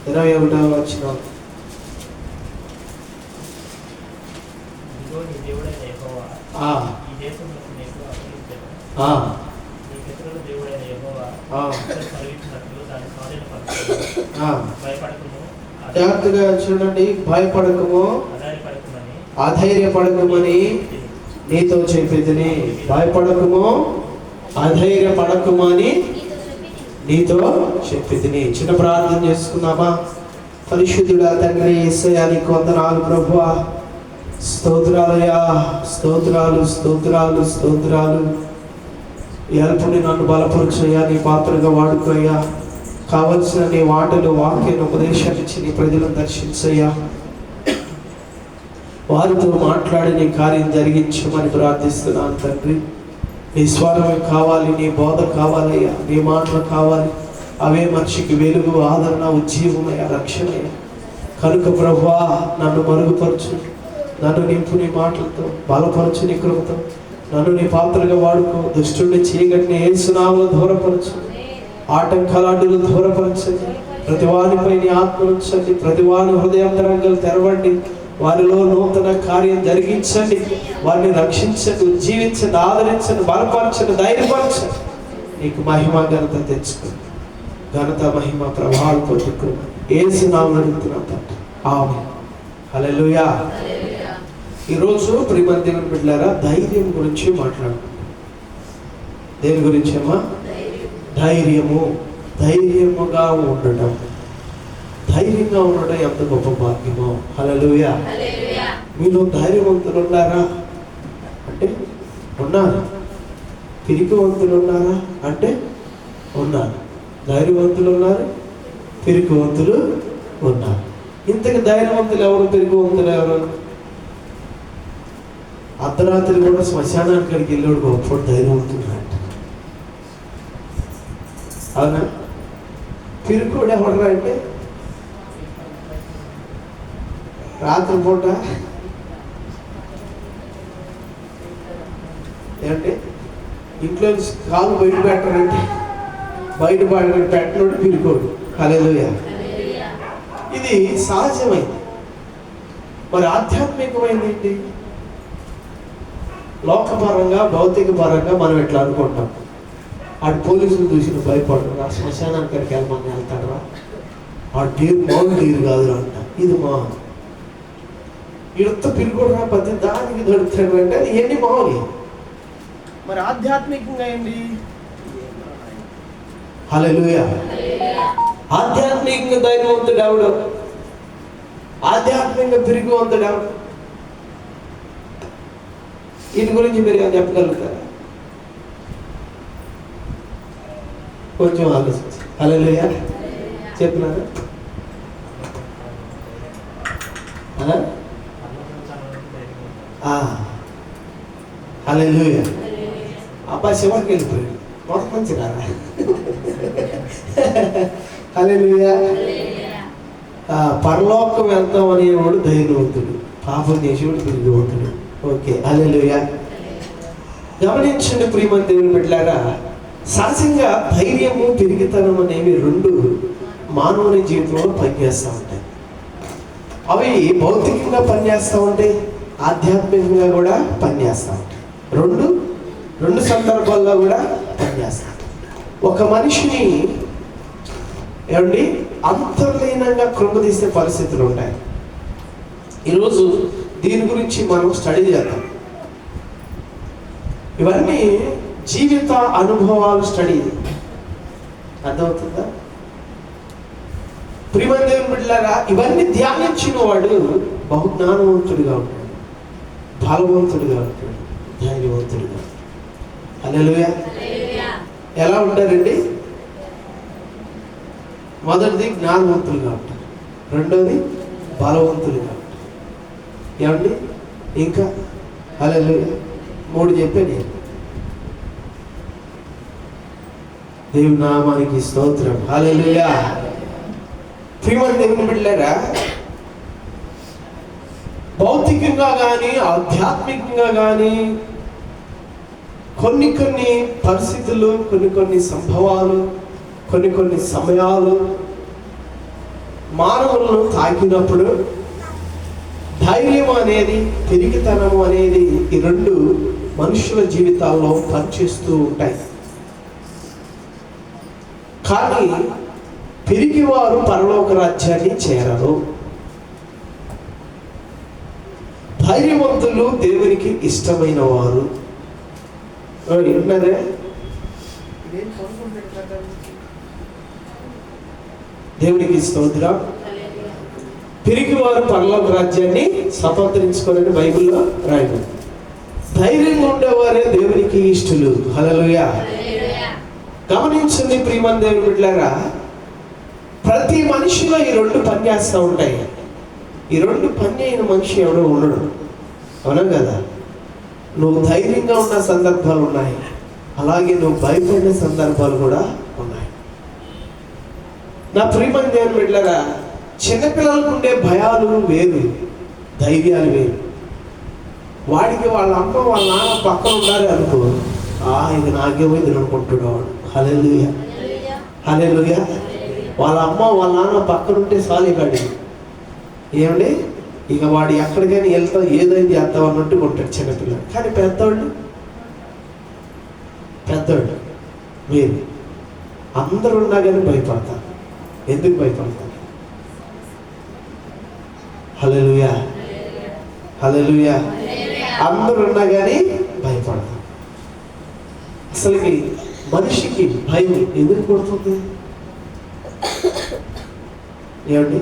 21వ వచనం. జాగ్రత్తగా చూడండి. భయపడకము, అధైర్యపడకమని నీతో చెప్పితిని. భయపడకము, అధైర్యపడకమని నీతో చెప్పితిని. చిన్న ప్రార్థన చేసుకున్నామా? పరిశుద్ధుడా తండ్రి యేసయ్యా, నీకు వందనాలు ప్రభువా. స్తోత్రాలయ్యా, స్తోత్రాలు స్తోత్రాలు స్తోత్రాలు. ఈ అల్పుని నన్ను బలపరుచయ్యా, నీ పాత్రగా వాడుకోయ్యా. కావలసిన నీ మాటలు, వాక్యాన్ని, ఉపదేశాన్ని ఇచ్చి నీ ప్రజలను దర్శించయ్యా. వారితో మాట్లాడి నీ కార్యం జరిగించమని ప్రార్థిస్తున్నాను తండ్రి. నీ స్వరమే కావాలి, నీ బోధ కావాలయ్యా, నీ మాటలు కావాలి. అవే మనిషికి వెలుగు, ఆదరణ, ఉజ్జీవమయ్యా, రక్షణయ్యా. కనుక ప్రభువా నన్ను మరుగుపరచు, నన్ను నింపు నీ మాటలతో, బలపరచు నీ కృపతో. నన్ను నీ పాత్రగా వాడుకో. దుష్టుడిని చీకటిని యేసు నామములో దూరపరచు. ఆటంకాలాడులు దూరపరచండి. ప్రతివానిపై నీ ఆత్మ ఉంచండి. ప్రతివాని హృదయాంతరంగాలు తెరవండి. వారిలో నూతన కార్యం జరిగించండి. వారిని రక్షించండి, ఉజ్జీవించండి, ఆదరించండి, బలపరచండి, ధైర్యపరచండి. నీకు మహిమ ఘనత తెచ్చుకోండి. ఘనత మహిమ ప్రభావాలు పొందుకోండి. యేసు నామములో అడుగుతున్నాను తండ్రి, ఆమేన్. హల్లెలూయా. ఈరోజు ప్రియమైన దేవుని బిడ్డలారా, ధైర్యం గురించి మాట్లాడుకుంటాం. దేని గురించి అమ్మా? ధైర్యము. ధైర్యముగా ఉండటం, ధైర్యంగా ఉండడం ఎంత గొప్ప భాగ్యమో. హల్లెలూయా. మీలో ధైర్యవంతులు ఉన్నారా అంటే ఉన్నారు. పిరికివంతులు ఉన్నారా అంటే ఉన్నారు. ధైర్యవంతులు ఉన్నారు, పిరికివంతులు ఉన్నారు. ఇంతకు ధైర్యవంతులు ఎవరు, పిరికివంతులు ఎవరు? అర్ధరాత్రి కూడా శ్మశానానికి వెళ్ళాడు గొప్ప ధైర్యవంతుడు అంట. అవునా? పిరుకోడు ఎవడరా అంటే రాత్రిపూట ఏమంటే ఇంట్లో కాలు బయట పెట్టారంటే బయట పెట్టినోడు పిరుకోడు. హల్లెలూయా. ఇది సహజమైంది. మరి ఆధ్యాత్మికమైంది ఏంటి? లోకపరంగా, భౌతిక పరంగా మనం ఎట్లా అనుకుంటాం. ఆడు పోలీసులు చూసిన భయపడరు. ఆ శ్మశానానికి అక్కడికి వెళ్ళమని వెళ్తాడరా, ఆ డీర్ మామూలు డీర్ కాదురా అంట. ఇది మా ఇడత పిలుకోడరా, ప్రతి దానికి దొరుకుతాడు అంటే అది ఏంటి మామూలు. మరి ఆధ్యాత్మికంగా ఏంటి? హల్లెలూయా. ఆధ్యాత్మికంగా ధైర్యవంతుడు ఎవడు? ఆధ్యాత్మికంగా పిరికివంతుడు ఎవడు? వీటి గురించి మీరు చెప్పగలుగుతారా? కొంచెం ఆలోచించి. హల్లెలూయా చెప్పినారా? హల్లెలూయా. అబ్బాయి శివుడికి వెళ్ళిపోయాడు. మొదటి మంచి రారా? హల్లెలూయా. పరలోకం వెళ్తాం అనేవాడు ధైర్యవంతుడు, పాపం చేసేవాడు పిరికివంతుడు. ఓకే, హల్లెలూయా. గమనించండి ప్రియమైన దేవుని బిడ్డలారా, సహజంగా ధైర్యము, పిరికితనం అనేవి రెండు మానవుని జీవితంలో పనిచేస్తూ ఉంటాయి. అవి భౌతికంగా పనిచేస్తూ ఉంటాయి, ఆధ్యాత్మికంగా కూడా పనిచేస్తూ ఉంటాయి. రెండు సందర్భాల్లో కూడా పనిచేస్తాయి. ఒక మనిషిని ఏమండి అంతర్లీనంగా కృంగదీసే పరిస్థితులు ఉంటాయి. ఈరోజు దీని గురించి మనం స్టడీ చేద్దాం. ఇవన్నీ జీవిత అనుభవాలు స్టడీ. అర్థమవుతుందా? ప్రియమైన దేవుని బిడ్డలారా, ఇవన్నీ ధ్యానించిన వాడు బహుజ్ఞానవంతుడిగా ఉంటాడు, బలవంతుడిగా ఉంటాడు, ధైర్యవంతుడిగా. హల్లెలూయా. ఎలా ఉంటారండి? మొదటిది జ్ఞానవంతులుగా ఉంటారు, రెండోది బలవంతులుగా ఉంటారు. ఏమండి ఇంకా? హల్లెలూయా. 3 చెప్పాను. దేవుని నామానికి స్తోత్రం. హల్లెలూయా. ప్రియమైన దేవుని బిడ్డలారా, భౌతికంగా కానీ ఆధ్యాత్మికంగా కానీ కొన్ని పరిస్థితులు, కొన్ని సంభవాలు, కొన్ని సమయాలు మానవులను తాకినప్పుడు ధైర్యం అనేది, పిరికితనము అనేది ఈ రెండు మనుషుల జీవితాల్లో పనిచేస్తూ ఉంటాయి. కానీ పిరికివారు పరలోక రాజ్యాన్ని చేరరు. ధైర్యవంతులు దేవునికి ఇష్టమైన వారు. విన్నారే? దేవునికి స్తోత్రం. పిరికివారు పరలోక రాజ్యాన్ని స్వతంత్రించుకోవాలని బైబిల్లో రాయబడింది. ధైర్యంగా ఉండేవారే దేవునికి ఇష్టలు. హల్లెలూయా. గమనించండి ప్రియమైన దేవుని బిడ్డలారా, ప్రతి మనిషిలో ఈ రెండు పని చేస్తూ ఉంటాయి. ఈ రెండు పని అయిన మనిషి ఎవడో ఉండడు. అవునా కదా? నువ్వు ధైర్యంగా ఉన్న సందర్భాలు ఉన్నాయి, అలాగే నువ్వు భయపడిన సందర్భాలు కూడా ఉన్నాయి. నా ప్రియమైన దేవుని బిడ్డలారా, చిన్నపిల్లలకు ఉండే భయాలు వేరు, ధైర్యాలు వేరు. వాడికి వాళ్ళ అమ్మ వాళ్ళ నాన్న పక్కన ఉండాలి అనుకో, ఇది నాకేమైంది అనుకుంటున్నాడు. హల్లెలూయా, హల్లెలూయా. వాళ్ళ అమ్మ వాళ్ళ నాన్న పక్కన ఉంటే సాలి కాడి ఏమండి, ఇక వాడు ఎక్కడికైనా వెళ్తావు, ఏదైంది చేస్తావు అన్నట్టు ఉంటాడు చిన్నపిల్లడు. కానీ పెద్దవాళ్ళు మీరు అందరూ ఉన్నా కానీ భయపడతారు. ఎందుకు భయపడతారు? హల్లెలూయా, హల్లెలూయా. అందరూ ఉన్నా కానీ భయపడతారు. అసలుకి మనిషికి భయం ఎందుకు పడుతుంది? ఏమండి?